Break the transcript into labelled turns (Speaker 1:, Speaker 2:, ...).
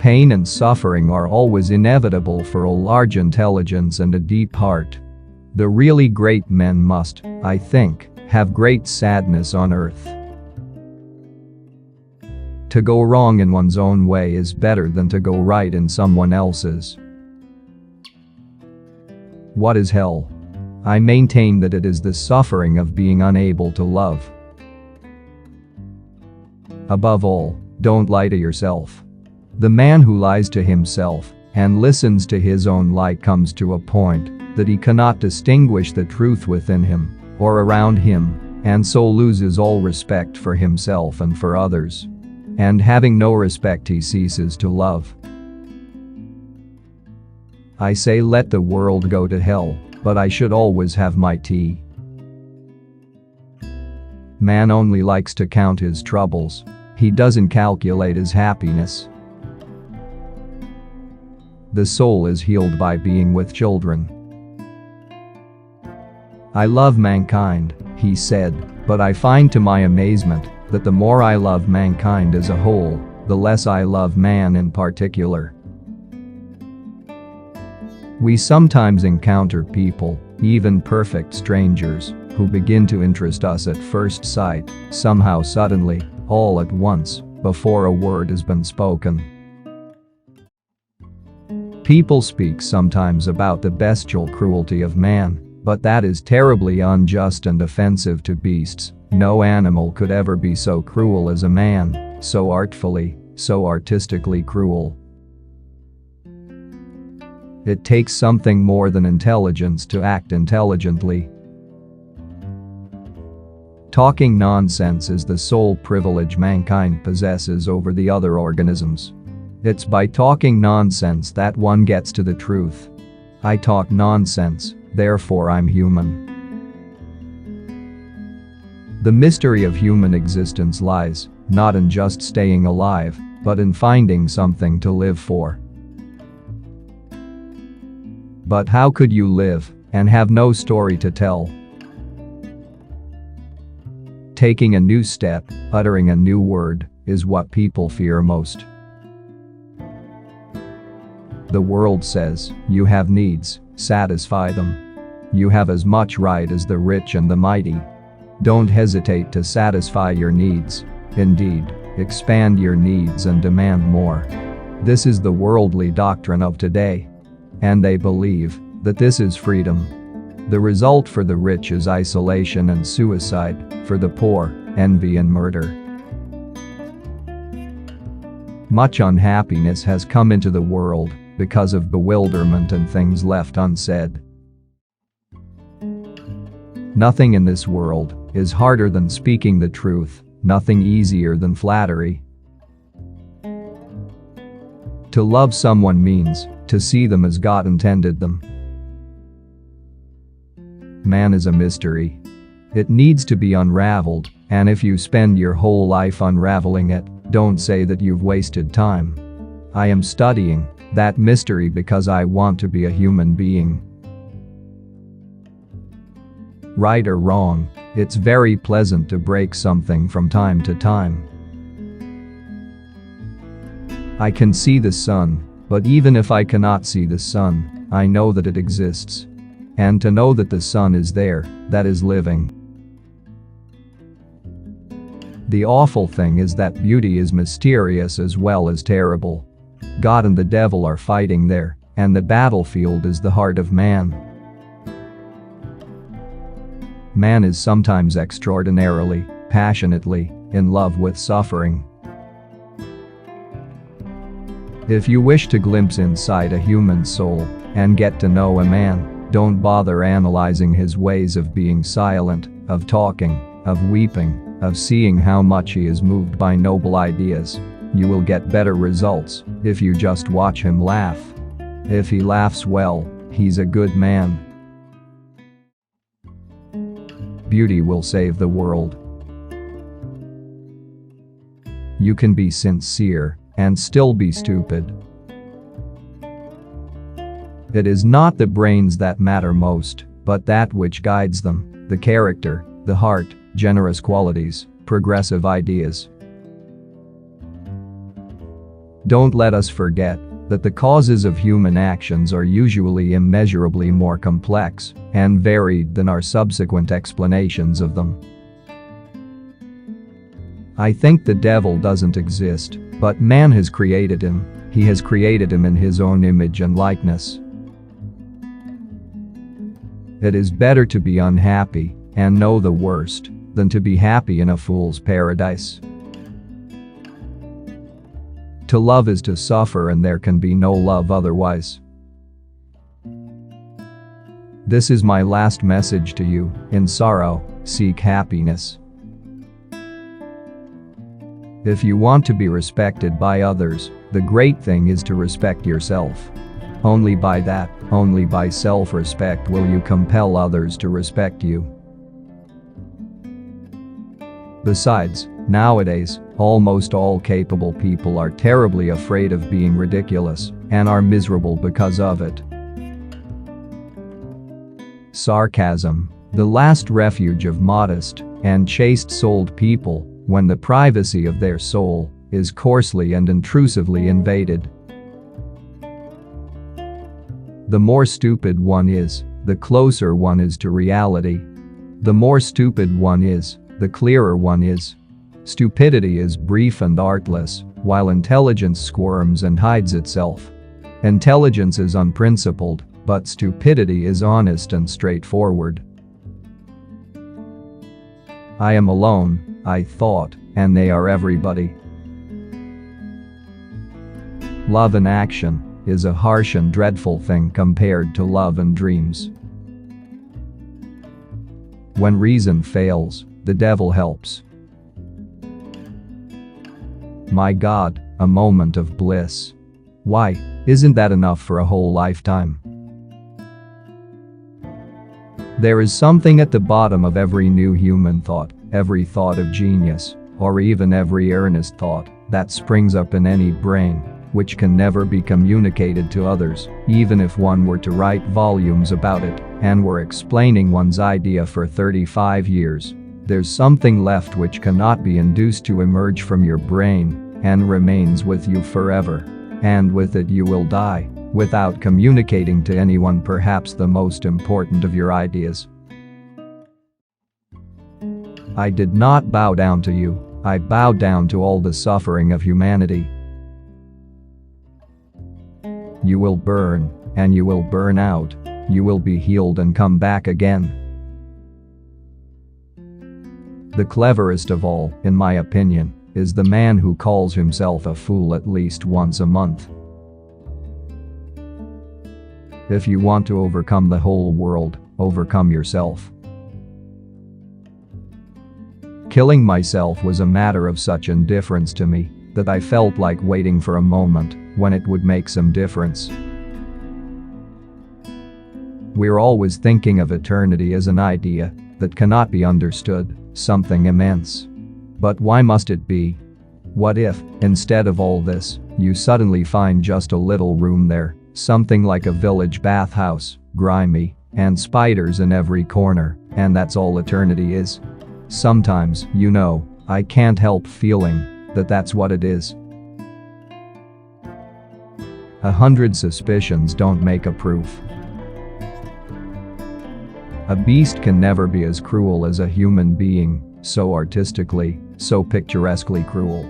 Speaker 1: Pain and suffering are always inevitable for a large intelligence and a deep heart. The really great men must, I think, have great sadness on earth. To go wrong in one's own way is better than to go right in someone else's. What is hell? I maintain that it is the suffering of being unable to love. Above all, don't lie to yourself. The man who lies to himself and listens to his own lie comes to a point that he cannot distinguish the truth within him or around him, and so loses all respect for himself and for others. And having no respect, he ceases to love. I say let the world go to hell, but I should always have my tea. Man only likes to count his troubles. He doesn't calculate his happiness. The soul is healed by being with children. I love mankind, he said, but I find to my amazement that the more I love mankind as a whole, the less I love man in particular. We sometimes encounter people, even perfect strangers, who begin to interest us at first sight, somehow suddenly, all at once, before a word has been spoken. People speak sometimes about the bestial cruelty of man, but that is terribly unjust and offensive to beasts. No animal could ever be so cruel as a man, so artfully, so artistically cruel. It takes something more than intelligence to act intelligently. Talking nonsense is the sole privilege mankind possesses over the other organisms. It's by talking nonsense that one gets to the truth. I talk nonsense, therefore I'm human. The mystery of human existence lies not in just staying alive, but in finding something to live for. But how could you live and have no story to tell? Taking a new step, uttering a new word, is what people fear most. The world says, you have needs, satisfy them. You have as much right as the rich and the mighty. Don't hesitate to satisfy your needs. Indeed, expand your needs and demand more. This is the worldly doctrine of today. And they believe that this is freedom. The result for the rich is isolation and suicide, for the poor, envy and murder. Much unhappiness has come into the world because of bewilderment and things left unsaid. Nothing in this world is harder than speaking the truth, nothing easier than flattery. To love someone means to see them as God intended them. Man is a mystery. It needs to be unraveled, and if you spend your whole life unraveling it, don't say that you've wasted time. I am studying that mystery because I want to be a human being. Right or wrong, it's very pleasant to break something from time to time. I can see the sun, but even if I cannot see the sun, I know that it exists. And to know that the sun is there, that is living. The awful thing is that beauty is mysterious as well as terrible. God and the devil are fighting there, and the battlefield is the heart of man. Man is sometimes extraordinarily, passionately, in love with suffering. If you wish to glimpse inside a human soul and get to know a man, don't bother analyzing his ways of being silent, of talking, of weeping, of seeing how much he is moved by noble ideas. You will get better results if you just watch him laugh. If he laughs well, he's a good man. Beauty will save the world. You can be sincere and still be stupid. It is not the brains that matter most, but that which guides them, the character, the heart, generous qualities, progressive ideas. Don't let us forget that the causes of human actions are usually immeasurably more complex and varied than our subsequent explanations of them. I think the devil doesn't exist, but man has created him. He has created him in his own image and likeness. It is better to be unhappy and know the worst than to be happy in a fool's paradise. To love is to suffer, and there can be no love otherwise. This is my last message to you. In sorrow, seek happiness. If you want to be respected by others, the great thing is to respect yourself. Only by that, only by self-respect will you compel others to respect you. Besides, nowadays, almost all capable people are terribly afraid of being ridiculous and are miserable because of it. Sarcasm, the last refuge of modest and chaste-souled people, when the privacy of their soul is coarsely and intrusively invaded. The more stupid one is, the closer one is to reality. The more stupid one is, the clearer one is. Stupidity is brief and artless, while intelligence squirms and hides itself. Intelligence is unprincipled, but stupidity is honest and straightforward. I am alone, I thought, and they are everybody. Love in action is a harsh and dreadful thing compared to love in dreams. When reason fails, the devil helps. My God, a moment of bliss. Why, isn't that enough for a whole lifetime? There is something at the bottom of every new human thought, every thought of genius, or even every earnest thought that springs up in any brain, which can never be communicated to others, even if one were to write volumes about it and were explaining one's idea for 35 years. There's something left which cannot be induced to emerge from your brain and remains with you forever. And with it you will die, without communicating to anyone perhaps the most important of your ideas. I did not bow down to you, I bowed down to all the suffering of humanity. You will burn, and you will burn out. You will be healed and come back again. The cleverest of all, in my opinion, is the man who calls himself a fool at least once a month. If you want to overcome the whole world, overcome yourself. Killing myself was a matter of such indifference to me that I felt like waiting for a moment when it would make some difference. We're always thinking of eternity as an idea that cannot be understood, something immense. But why must it be? What if, instead of all this, you suddenly find just a little room there, something like a village bathhouse, grimy, and spiders in every corner, and that's all eternity is? Sometimes, you know, I can't help feeling that that's what it is. 100 suspicions don't make a proof. A beast can never be as cruel as a human being, so artistically, so picturesquely cruel.